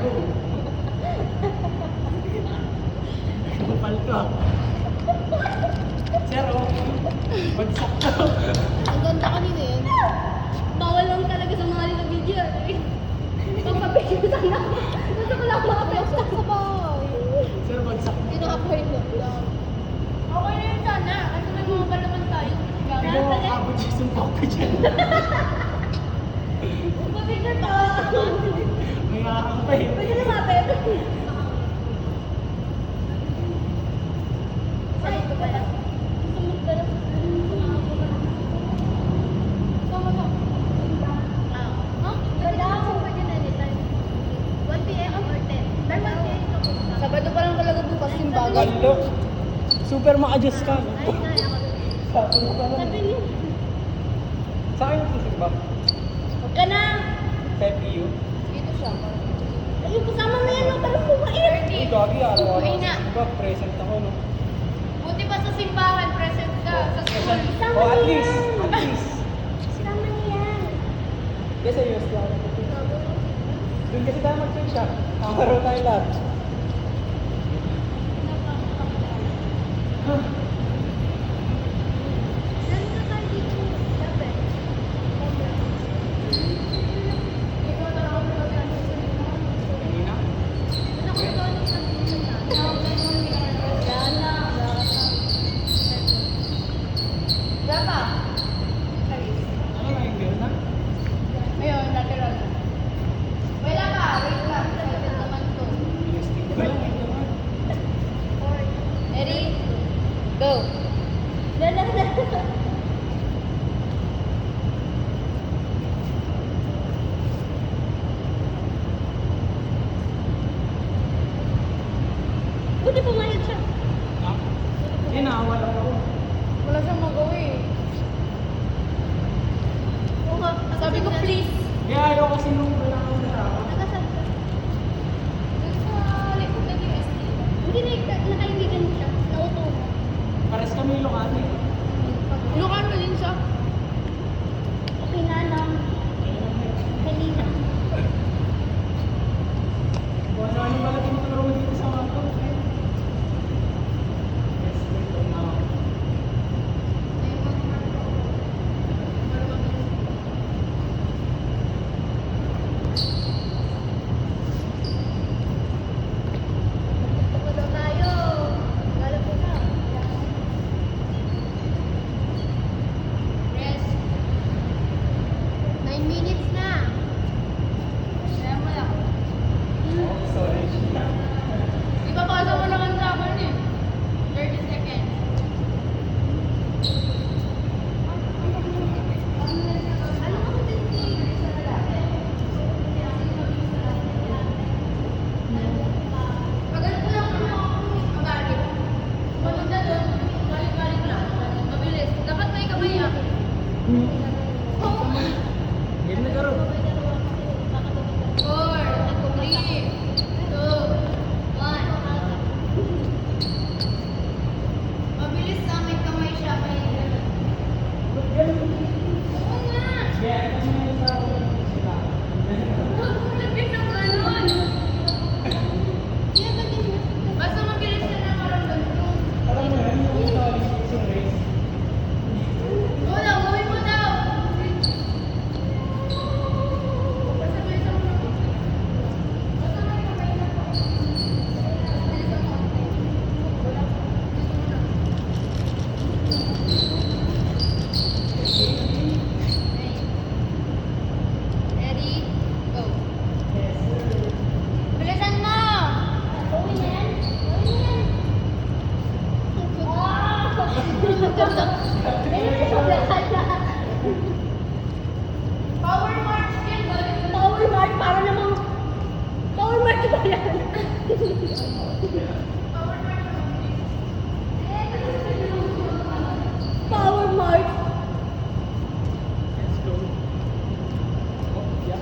gago. Kapal ka. Sir, oh. Bagsak ka. Ang ganda kanina yun. Bawal lang talaga sa mga nila video. Pagpapigil sana. Gusto ko lang makapagsak sa bahay. Sir, bagsak ka. Pinaka-pilot lang. Okay na yun sana. Kasi nagmamabal naman tayo. Hindi mo makakabot yung sumpok ko dyan. Pagpapigil to. May makakapay. Pwede lumapit. Ay, ito pala. Sumunod na. Tama mo. Ganda ako pwede na anytime. 1 p.m. or 10. By 1 p.m. Sabado pa lang talaga bukas yung bago. Lalo. Super maka-adjust ka. No? Ay, na, ako. Sabi mo ka Sabi naman. niyo. Sa akin yung sisig ba? Huwag ka na. Pepe Dito siya. Ayun, kasama na yan. Ang parang bumait. Uy, gagi, araw-araw. Uy na. Diba, present ako, no? Buti pa sa simbahan, present ka. Sa school. Oh, at least. At least. Sama niya yan. Yes, ayos lang. Doon kasi tayo mag-check siya. Nakakaro tayo lahat. Kanina? Ano na yung girl na? Pinastig ko lang. Ito naman. Ready? Go. Buti pumayag siya. Ha? Yan, nakawala ako. Wala siyang magawa eh. Oo nga. Sabi ko please. Kaya ayaw kasi nung wala akong narawa. Nakasal ka. Doon sa likod ng UST. Hindi nakaibigan mo siya. Nauto mo. Pares kami Ilocano eh. Ilocano din siya. Okay na lang. Kanina. Kung ano pala tinuturo mo dito sa mga to. Yes, wait lang ako. Pagkadaw tayo. Galap ko na. Rest. 9 minutes na. Kaya mo lang. Oh, sorry. Ipapasa mo naman sa akin eh. 30 seconds. Ano ka din sa lalaki? Pag ano lang magalit. Maganda doon, balik-balik lang. Mabilis. Dapat may kamay ah. Oo. Game na garo. 4, 3, 2, 1. Mabilis na may kamay siya. Oo nga. Yeah, ano na yung sa sila? Huwag mong lapit ng ganon. Basta mabilis na lang maramdam ko. Alam mo yan, yung sa race. Oo na, gawin mo daw. Basta bilisan mo lang. Basta may kamay na po. Bilisan mo. Wala. Bilisan mo lang. Ready? Go. Bilisan mo! Gawin na yan? Gawin na yan. Power march yan. Power march? Para namang... Power march ba yan? Power march Power march. Let's go. Oh, yeah.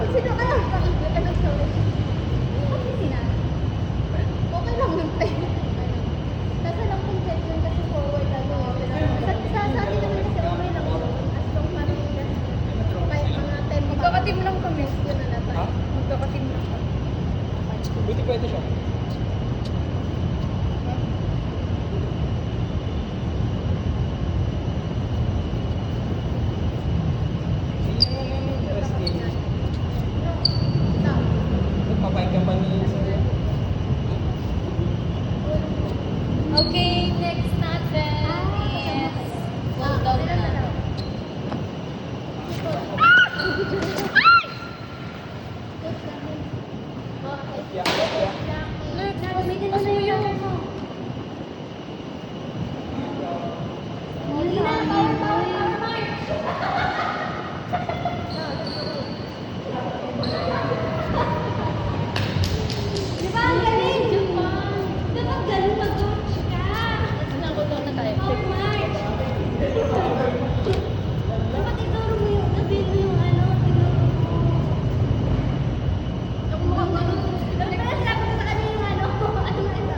Sino ka lang? Ano, sorry. Okay sila. Okay lang yung tayo. Kaso lang kung set yun kasi forward ano. Sa atin naman kasi okay lang yun. As long parang kahit mga 10 Magkakatim lang kami. yun na natin. Ha? Magkakatim lang kami. Buti pwede siya. Okay, next natin is bulldog na. May dinasuyo. Hindi na, power. Di ba ang galing? Dapat galing mag-coach ka. Nakuto na tayo. Oh, March. Dapat ituro mo yung, sabihin mo yung ano, tinuro mo. Ako mukhang ganun. Dapat pala sinabi ko sa kanya yung ano, ano na ito.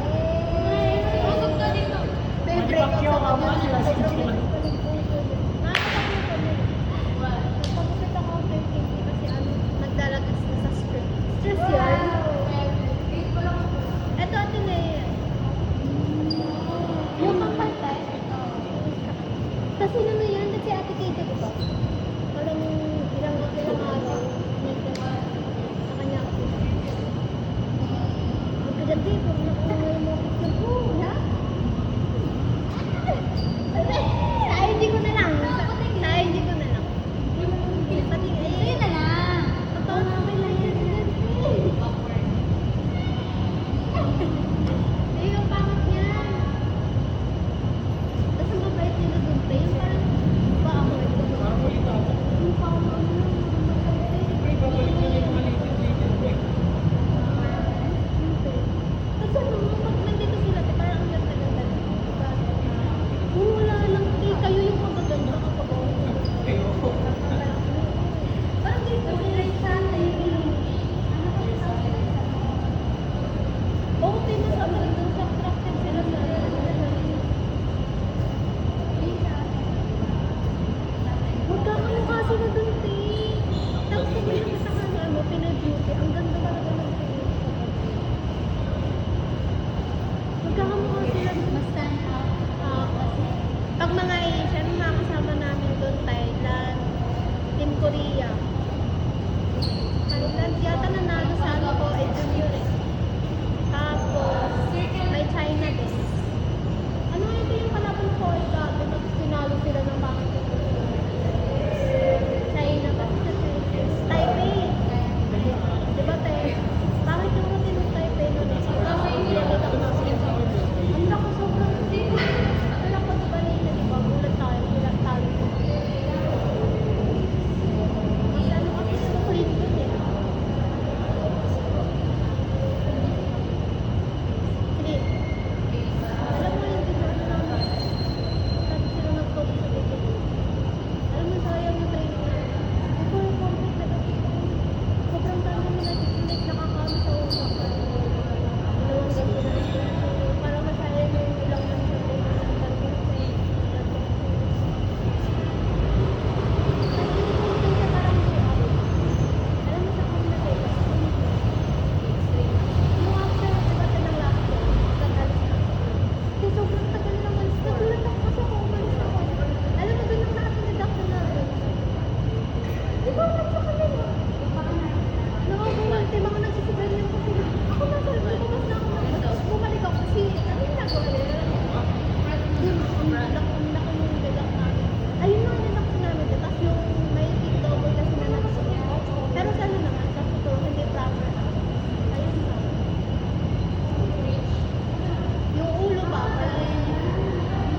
Usog ka dito. May break out sa kanya. Nagpagupit ako ang 15 kasi ano, nagdalagas na sa script. Stress yan. Ito ate na yan. Yung pampantay. Kasi ano yan, kasi ate Kate, di ba? Parang ilang araw, sa kanya ako. Magkagabi, pag nakuha yung mga picture ko, wala. Sa-ID ko na lang. Sa-ID ko na lang. Pati, Sa'yo na lang. totoo na may license yan. Hindi, yung pangat niya. Tapos ang mabait nila dun pa, yung parang, ba ako ito? Yung pangat niya, Tapos ano, pag nandito sila, parang ang ganda-ganda. Diba? Kung wala lang, kayo yung magaganda kapag ako. Parang dito, nilay sa atin. Oo, pinasabi rin dun sa attracted sila sa magkakamukha sila dun, te. Tapos kung may nakita ka na ano, Pinay-beauty, ang ganda talaga ng Pinay. Magkakamukha sila dun. Mas stand out. Kasi pag mga Asian, mga kasama namin doon, Thailand, Team Korea. Thailand, yata nanalo sa ano ko, junior eh. Tapos, may China din. Ano ito yung kalaban ko ay dati, tapos pinalo sila ng bakit ito. China ba? Taipei. Diba, te? Bakit yung routine ng Taipei nun? Ang lako sobrang ang lako diba nila, diba? Gulat tayo, gulat tayo. Kasi ano kasi yung kulit dun eh. Sige. Alam mo yung video ano namin? Sabi sila nag-talk sa video. Alam mo, sayang yung training na. Ito yung complete na daw. Sobrang dami nila disconnect, nakakano sa utak. Dalawang ganito na ito. Parang masayang yung ilang lang sa training na nagkaroon sa Ayun lang yung naku namin. Tapos yung may TikTok kasi na nagsuot. Pero sa ano naman, sa photo, hindi proper. Ayun lang. Yung ulo ba?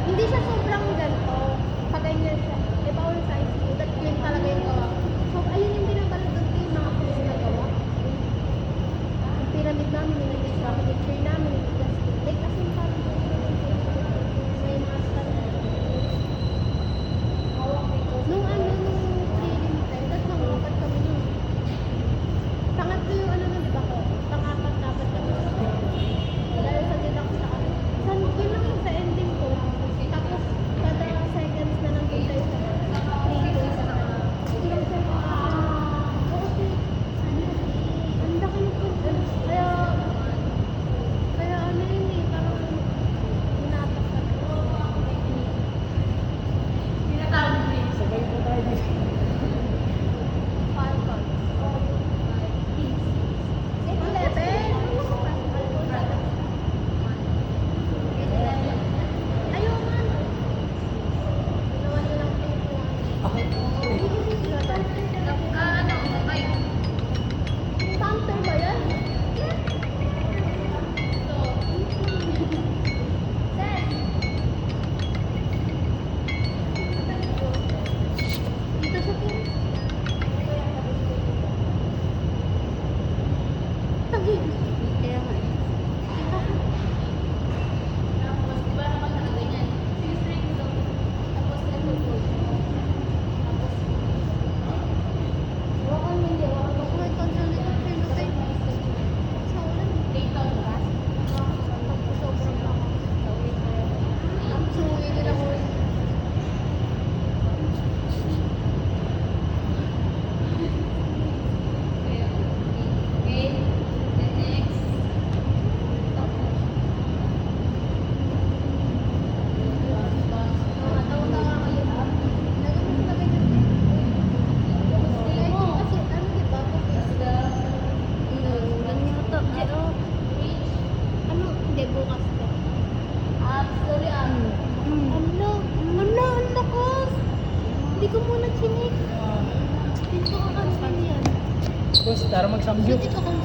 Hindi siya sobrang ganito. Sa ganyan siya. Eh, bawal sa ICU. That yun talaga yung gawa. So, ayun yung binabalot doon yung mga pulis na gawa. Yung pyramid namin, yung picture namin, yung plastic. Like, as in parang may mga stand. Nung ano, nung prelim time, tapos nangapat kami nun. Kaya nga. Tapos, di ba naman nakaganyan? Straight ito. Tapos, ito po. Tapos, hawakan mo hindi, hawakan mo. May control dito. Phenotype. Sa ulan. Dito, diba? Tapos sobrang lakas. Ang suwi nila ko. Okay, then next. Tawa-tawa kayo. Nagano na ganyan. Ay, kasi ano diba? Ulan yata. Ano? Hindi, bukas to. Sorry, Ano? Ano? Ang lakas! Hindi ko muna chinik. Hindi ko kakansin yan. Tapos, tara magsamgyup. Hindi ko kung